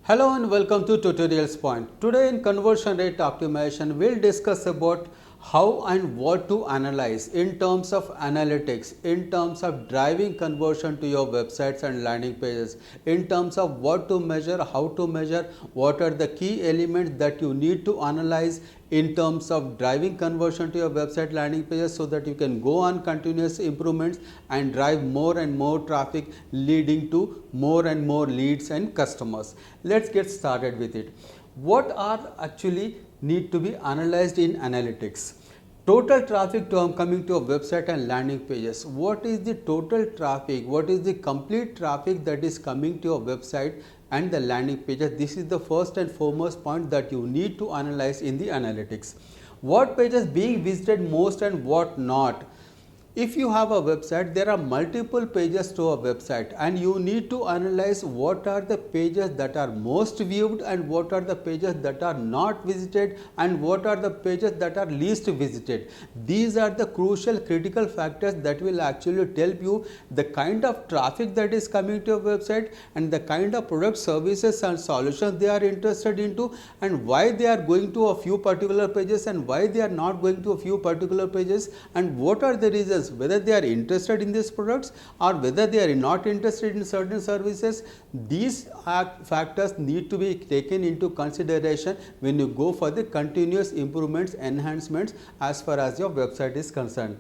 Hello and welcome to Tutorials Point. Today in conversion rate optimization, we'll discuss about how and what to analyze in terms of analytics, in terms of driving conversion to your websites and landing pages, in terms of what to measure, how to measure, what are the key elements that you need to analyze in terms of driving conversion to your website landing pages so that you can go on continuous improvements and drive more and more traffic, leading to more and more leads and customers. Let's get started with it. What are actually need to be analyzed in analytics? Total traffic coming to a website and landing pages. What is the total traffic? What is the complete traffic that is coming to your website and the landing pages? This is the first and foremost point that you need to analyze in the analytics. What pages being visited most and what not? If you have a website, there are multiple pages to a website and you need to analyze what are the pages that are most viewed and what are the pages that are not visited and what are the pages that are least visited. These are the crucial critical factors that will actually tell you the kind of traffic that is coming to your website and the kind of product, services and solutions they are interested into and why they are going to a few particular pages and why they are not going to a few particular pages and what are the reasons whether they are interested in these products or whether they are not interested in certain services. These factors need to be taken into consideration when you go for the continuous improvements, enhancements as far as your website is concerned.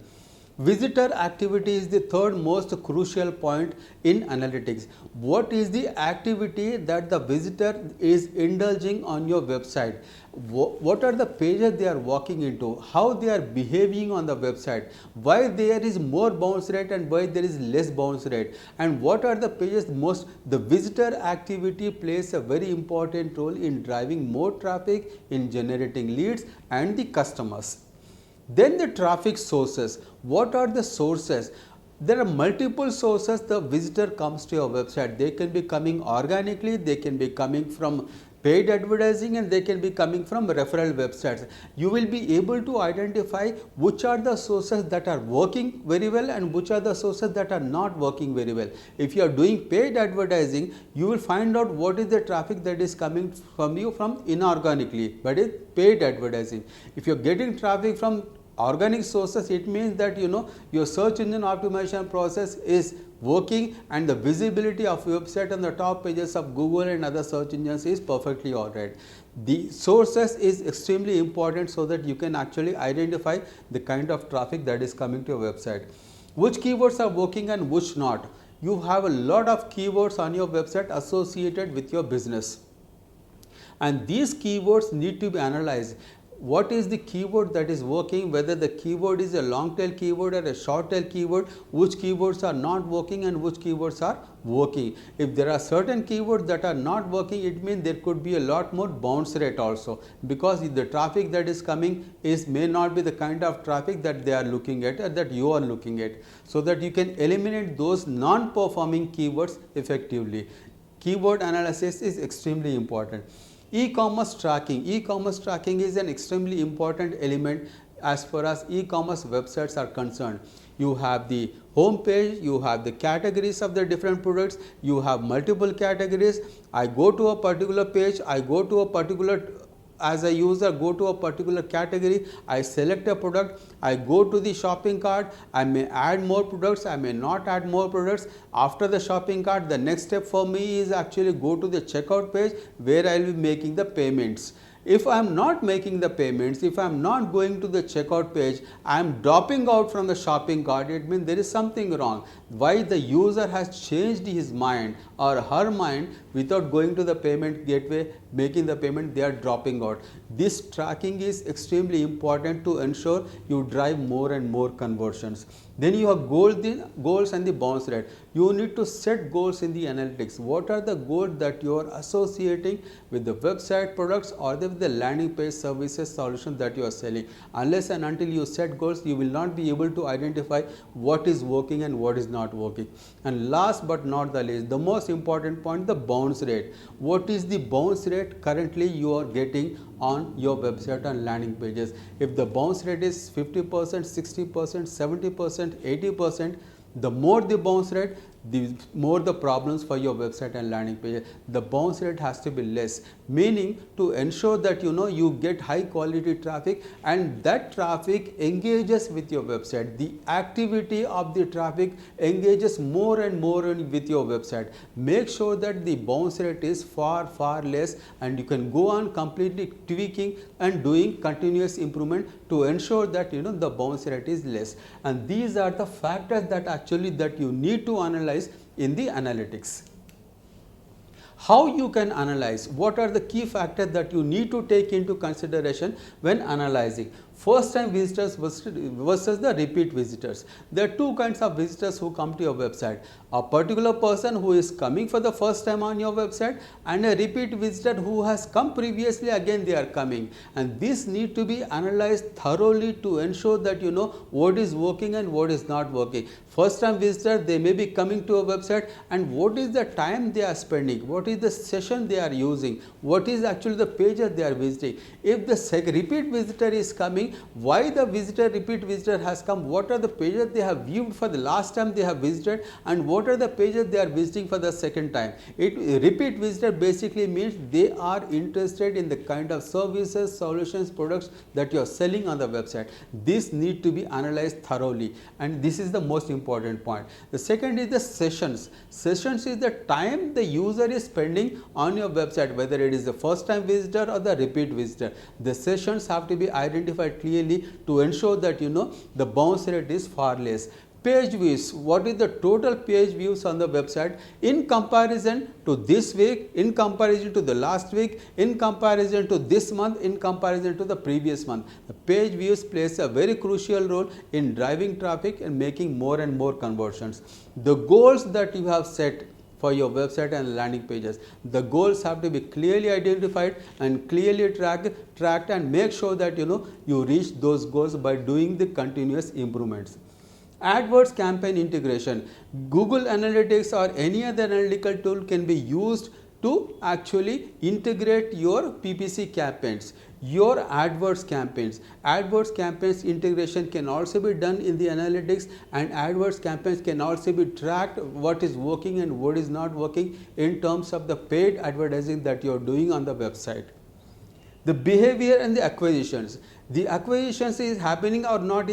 Visitor activity is the third most crucial point in analytics. What is the activity that the visitor is indulging on your website? What are the pages they are walking into? How they are behaving on the website? Why there is more bounce rate and why there is less bounce rate? And what are the pages most? The visitor activity plays a very important role in driving more traffic, in generating leads and the customers. Then the traffic sources. What are the sources? There are multiple sources the visitor comes to your website. They can be coming organically, they can be coming from paid advertising and they can be coming from referral websites. You will be able to identify which are the sources that are working very well and which are the sources that are not working very well. If you are doing paid advertising, you will find out what is the traffic that is coming from you from inorganically, but it's paid advertising. If you are getting traffic from organic sources, it means that your search engine optimization process is working and the visibility of your website on the top pages of Google and other search engines is perfectly alright. The sources is extremely important so that you can actually identify the kind of traffic that is coming to your website. Which keywords are working and which not? You have a lot of keywords on your website associated with your business and these keywords need to be analyzed. What is the keyword that is working, whether the keyword is a long tail keyword or a short tail keyword, which keywords are not working and which keywords are working. If there are certain keywords that are not working, it means there could be a lot more bounce rate also, because if the traffic that is coming may not be the kind of traffic that they are looking at or that you are looking at, so that you can eliminate those non-performing keywords effectively. Keyword analysis is extremely important. E-commerce tracking. E-commerce tracking is an extremely important element as far as e-commerce websites are concerned. You have the home page, you have the categories of the different products, you have multiple categories. I go to a particular page, I go to a particular as a user, go to a particular category, I select a product, I go to the shopping cart, I may add more products, I may not add more products. After the shopping cart, the next step for me is actually go to the checkout page where I will be making the payments. If I am not making the payments, if I am not going to the checkout page, I am dropping out from the shopping cart, it means there is something wrong. Why the user has changed his mind or her mind without going to the payment gateway, making the payment, they are dropping out. This tracking is extremely important to ensure you drive more and more conversions. Then you have goals and the bounce rate. You need to set goals in the analytics. What are the goals that you are associating with the website products or the landing page services solution that you are selling? Unless and until you set goals, you will not be able to identify what is working and what is not working. And last but not the least, the most important point, the bounce rate. What is the bounce rate currently you are getting on your website and landing pages? If the bounce rate is 50%, 60%, 70%, 80%, the more the bounce rate, the more the problems for your website and landing page. The bounce rate has to be less, meaning to ensure that you get high quality traffic and that traffic engages with your website. The activity of the traffic engages more and more with your website. Make sure that the bounce rate is far less, and you can go on completely tweaking and doing continuous improvement to ensure that the bounce rate is less. And these are the factors that you need to analyze in the analytics. How you can analyze? What are the key factors that you need to take into consideration when analyzing? First time visitors versus the repeat visitors. There are two kinds of visitors who come to your website. A particular person who is coming for the first time on your website, and a repeat visitor who has come previously, again they are coming. And this need to be analyzed thoroughly to ensure that what is working and what is not working. First time visitor, they may be coming to a website, and what is the time they are spending, what is the session they are using, what is actually the pages they are visiting. If the repeat visitor is coming, why the repeat visitor has come, what are the pages they have viewed for the last time they have visited, and what are the pages they are visiting for the second time. Repeat visitor basically means they are interested in the kind of services, solutions, products that you are selling on the website. This need to be analyzed thoroughly, and this is the most important point. The second is the sessions. Sessions is the time the user is spending on your website, whether it is the first time visitor or the repeat visitor. The sessions have to be identified clearly to ensure that the bounce rate is far less. Page views, what is the total page views on the website in comparison to this week, in comparison to the last week, in comparison to this month, in comparison to the previous month. The page views plays a very crucial role in driving traffic and making more and more conversions. The goals that you have set for your website and landing pages, the goals have to be clearly identified and clearly tracked, and make sure that you reach those goals by doing the continuous improvements. AdWords campaign integration. Google Analytics or any other analytical tool can be used to actually integrate your PPC campaigns, your AdWords campaigns. AdWords campaigns integration can also be done in the analytics, and AdWords campaigns can also be tracked, what is working and what is not working in terms of the paid advertising that you are doing on the website. The behavior and the acquisitions. The acquisitions is happening or not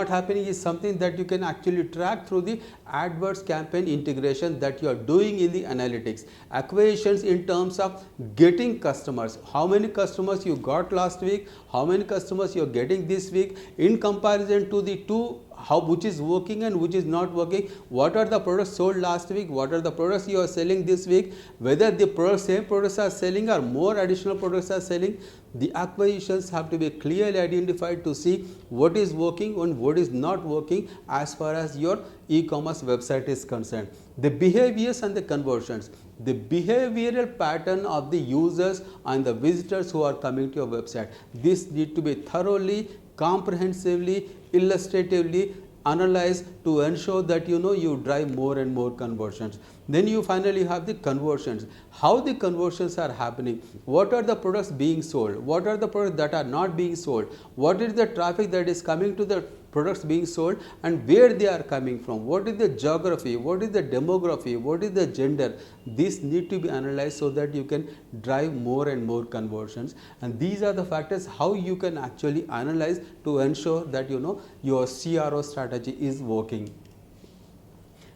happening is something that you can actually track through the AdWords campaign integration that you are doing in the analytics. Acquisitions in terms of getting customers, how many customers you got last week, how many customers you are getting this week, in comparison to the two, which is working and which is not working, what are the products sold last week, what are the products you are selling this week, whether the same products are selling or more additional products are selling. The acquisitions have to be clearly identified to see what is working and what is not working as far as your e-commerce website is concerned. The behaviors and the conversions. The behavioral pattern of the users and the visitors who are coming to your website. This need to be thoroughly, comprehensively, illustratively analyzed to ensure that you drive more and more conversions. Then you finally have the conversions. How the conversions are happening, what are the products being sold, what are the products that are not being sold, what is the traffic that is coming to the products being sold, and where they are coming from, what is the geography, what is the demography, what is the gender. These need to be analyzed so that you can drive more and more conversions. And these are the factors how you can actually analyze to ensure that your CRO strategy is working.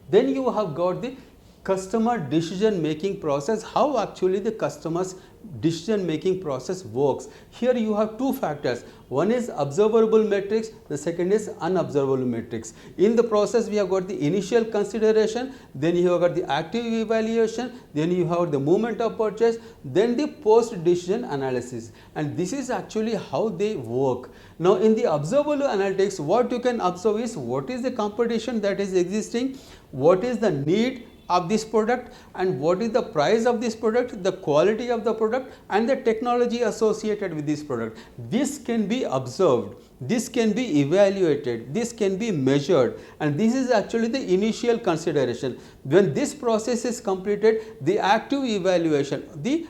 Then you have got the customer decision making process, how actually the customer's decision making process works. Here you have two factors. One is observable metrics, the second is unobservable metrics. In the process we have got the initial consideration, then you have got the active evaluation, then you have the moment of purchase, then the post decision analysis, and this is actually how they work. Now in the observable analytics, what you can observe is what is the competition that is existing, what is the need of this product, and what is the price of this product, the quality of the product, and the technology associated with this product. This can be observed, this can be evaluated, this can be measured, and this is actually the initial consideration. When this process is completed, the active evaluation, the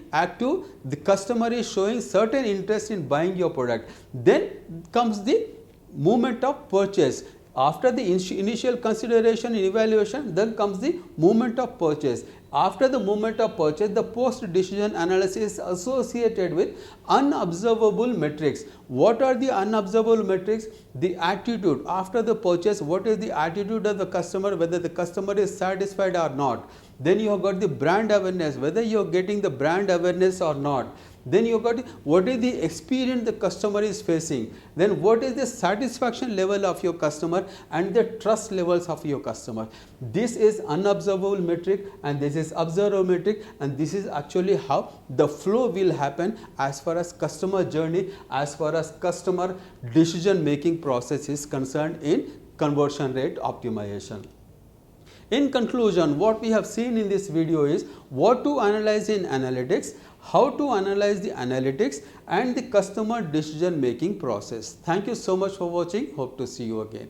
customer is showing certain interest in buying your product. Then comes the moment of purchase. After the initial consideration and evaluation, then comes the moment of purchase. After the moment of purchase, the post decision analysis is associated with unobservable metrics. What are the unobservable metrics? The attitude after the purchase. What is the attitude of the customer, whether the customer is satisfied or not. Then you have got the brand awareness, whether you are getting the brand awareness or not. Then you got what is the experience the customer is facing, then what is the satisfaction level of your customer and the trust levels of your customer. This is unobservable metric and this is observable metric, and this is actually how the flow will happen as far as customer journey, as far as customer decision making process is concerned in conversion rate optimization. In conclusion, what we have seen in this video is what to analyze in analytics, how to analyze the analytics and the customer decision making process. Thank you so much for watching. Hope to see you again.